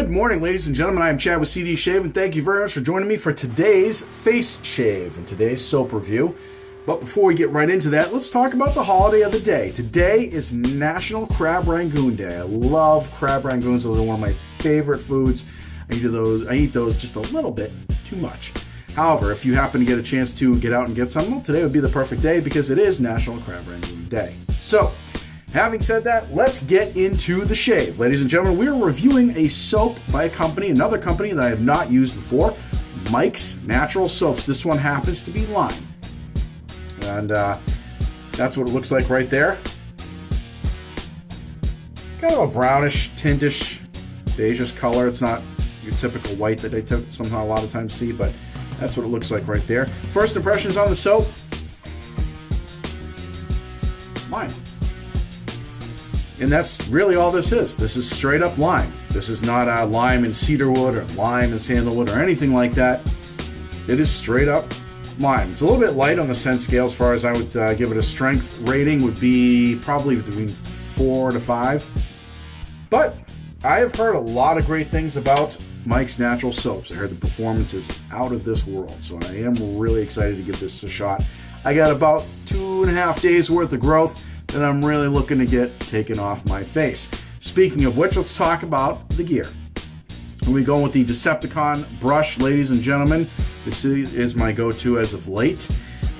Good morning, ladies and gentlemen. I am Chad with CD Shave, and thank you very much for joining me for today's face shave and today's soap review. But before we get right into that, let's talk about the holiday of the day. Today is National Crab Rangoon Day. I love crab rangoons. Those are one of my favorite foods. I eat those just a little bit too much. However, if you happen to get a chance to get out and get some, well, today would be the perfect day because it is National Crab Rangoon Day. So, having said that, let's get into the shave. Ladies and gentlemen, we are reviewing a soap by a company, another company that I have not used before, Mike's Natural Soaps. This one happens to be lime. And that's what it looks like right there. Kind of a brownish, tintish, beigeish color. It's not your typical white that I somehow a lot of times see, but that's what it looks like right there. First impressions on the soap. Lime. And that's really all this is. This is straight up lime. This is not a lime and cedarwood or lime and sandalwood or anything like that. It is straight up lime. It's a little bit light on the scent scale as far as I would give it a strength rating would be probably between 4 to 5. But I have heard a lot of great things about Mike's Natural Soaps. I heard the performance is out of this world, so I am really excited to give this a shot. I got about 2.5 days worth of growth that I'm really looking to get taken off my face. Speaking of which, let's talk about the gear. We go with the Decepticon brush, ladies and gentlemen. This is my go-to as of late.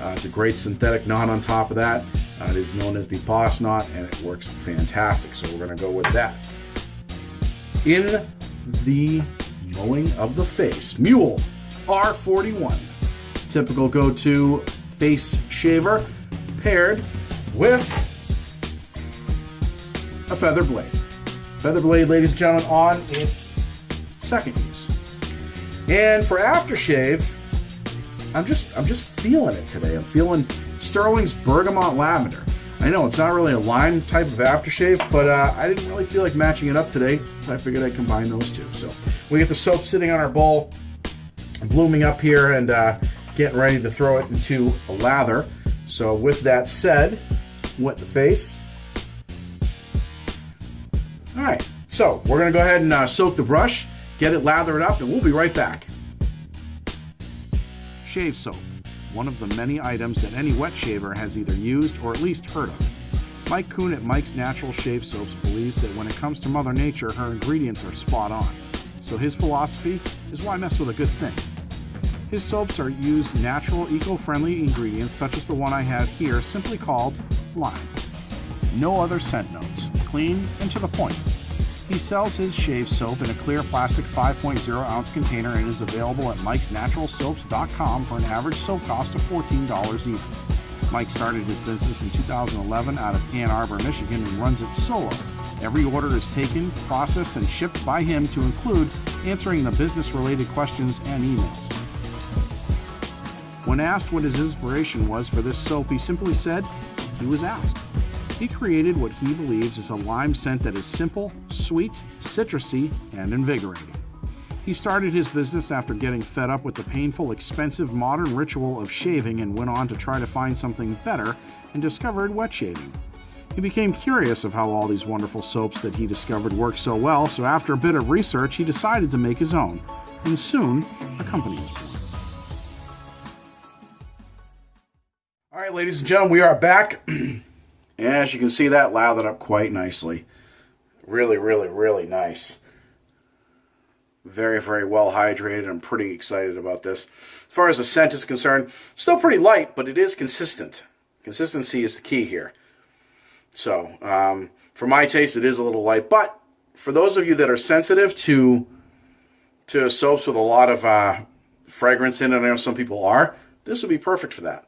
It's a great synthetic knot on top of that. It is known as the Boss Knot, and it works fantastic, so we're going to go with that. In the mowing of the face, Mule R41. Typical go-to face shaver paired with a feather blade. Feather blade, ladies and gentlemen, on its second use. And for aftershave, I'm just feeling it today. I'm feeling Sterling's Bergamot Lavender. I know it's not really a lime type of aftershave, but I didn't really feel like matching it up today, so I figured I'd combine those two. So we get the soap sitting on our bowl, blooming up here, and getting ready to throw it into a lather. So with that said, wet the face. All right, so we're going to go ahead and soak the brush, get it lathered up, and we'll be right back. Shave soap, one of the many items that any wet shaver has either used or at least heard of. Mike Kuhn at Mike's Natural Shave Soaps believes that when it comes to Mother Nature, her ingredients are spot on. So his philosophy is why mess with a good thing. His soaps use natural, eco-friendly ingredients such as the one I have here, simply called lime. No other scent notes, clean and to the point. He sells his shave soap in a clear plastic 5.0 ounce container and is available at mikesnaturalsoaps.com for an average soap cost of $14 even. Mike started his business in 2011 out of Ann Arbor, Michigan and runs it solo. Every order is taken, processed, and shipped by him to include answering the business-related questions and emails. When asked what his inspiration was for this soap, he simply said he was asked. He created what he believes is a lime scent that is simple, sweet, citrusy, and invigorating. He started his business after getting fed up with the painful, expensive, modern ritual of shaving and went on to try to find something better and discovered wet shaving. He became curious of how all these wonderful soaps that he discovered worked so well, so after a bit of research, he decided to make his own. And soon, a company was born. All right, ladies and gentlemen, we are back. As you can see, that lathered up quite nicely. Really, really, really nice. Very, very well hydrated. I'm pretty excited about this. As far as the scent is concerned, still pretty light, but it is consistent. Consistency is the key here. So, for my taste, it is a little light. But for those of you that are sensitive to soaps with a lot of fragrance in it, I know some people are, this would be perfect for that.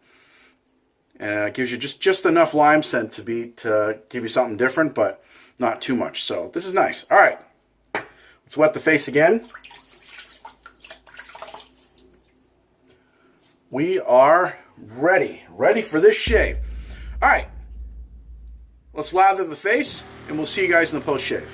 And it gives you just enough lime scent to give you something different, but not too much. So this is nice. All right, let's wet the face again. We are ready for this shave. All right, let's lather the face, and we'll see you guys in the post shave.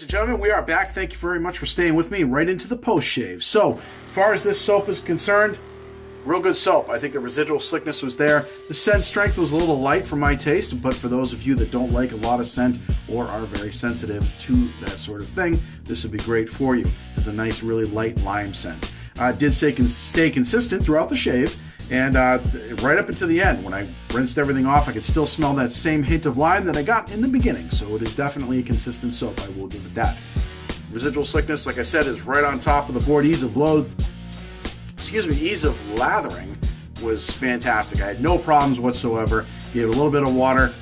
ladies and gentlemen, we are back. Thank you very much for staying with me right into the post shave. So, as far as this soap is concerned, real good soap. I think the residual slickness was there. The scent strength was a little light for my taste, but for those of you that don't like a lot of scent or are very sensitive to that sort of thing, this would be great for you. It's a nice, really light lime scent. Did stay consistent throughout the shave, and right up until the end, when I rinsed everything off, I could still smell that same hint of lime that I got in the beginning. So it is definitely a consistent soap. I will give it that. Residual slickness, like I said, is right on top of the board. Ease of lathering was fantastic. I had no problems whatsoever. Gave it a little bit of water,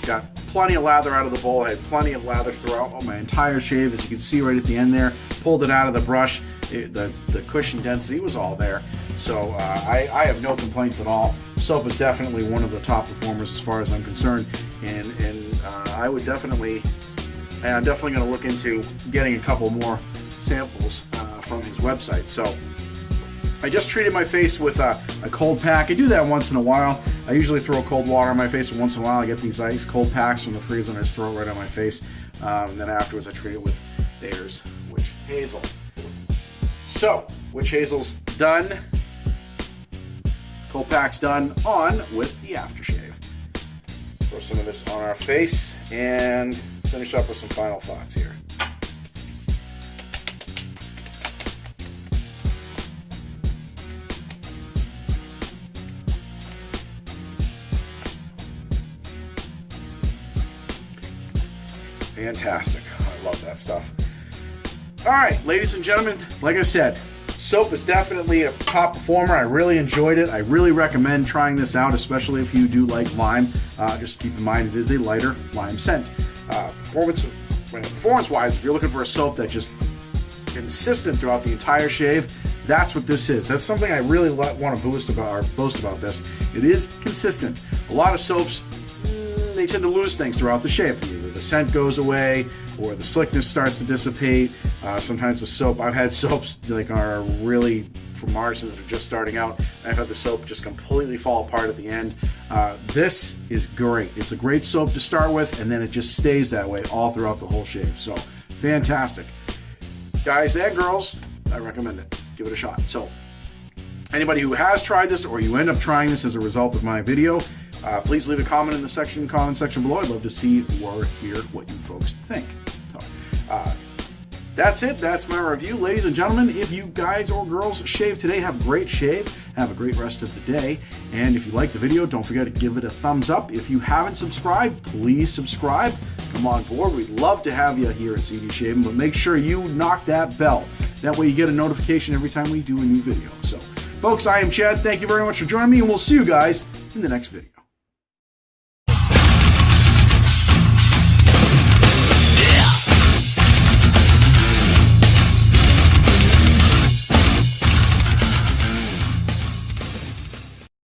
got plenty of lather out of the bowl. I had plenty of lather throughout my entire shave, as you can see right at the end there. Pulled it out of the brush. The cushion density was all there. So I have no complaints at all. Soap is definitely one of the top performers as far as I'm concerned, and I'm definitely going to look into getting a couple more samples from his website. So I just treated my face with a cold pack. I do that once in a while. I usually throw cold water on my face, but once in a while I get these ice cold packs from the freezer and I just throw it right on my face. And then afterwards I treat it with Thayer's Witch Hazel. So, Witch Hazel's done. Cold pack's done. On with the aftershave. Throw some of this on our face and finish up with some final thoughts here. Fantastic. I love that stuff. All right, ladies and gentlemen, like I said, soap is definitely a top performer. I really enjoyed it. I really recommend trying this out, especially if you do like lime. Just keep in mind it is a lighter lime scent. Performance-wise, if you're looking for a soap that's just consistent throughout the entire shave, that's what this is. That's something I really want to boast about this. It is consistent. A lot of soaps, they tend to lose things throughout the shave. Either the scent goes away or the slickness starts to dissipate. Sometimes the soap, I've had soaps like are really from artisans that are just starting out. I've had the soap just completely fall apart at the end. This is great. It's a great soap to start with, and then it just stays that way all throughout the whole shave. So fantastic. Guys and girls, I recommend it. Give it a shot. So anybody who has tried this or you end up trying this as a result of my video, please leave a comment in the comment section below. I'd love to see or hear what you folks think. So, that's it. That's my review. Ladies and gentlemen, if you guys or girls shave today, have a great shave. Have a great rest of the day. And if you like the video, don't forget to give it a thumbs up. If you haven't subscribed, please subscribe. Come on board. We'd love to have you here at CD Shaving, but make sure you knock that bell. That way you get a notification every time we do a new video. So, folks, I am Chad. Thank you very much for joining me, and we'll see you guys in the next video.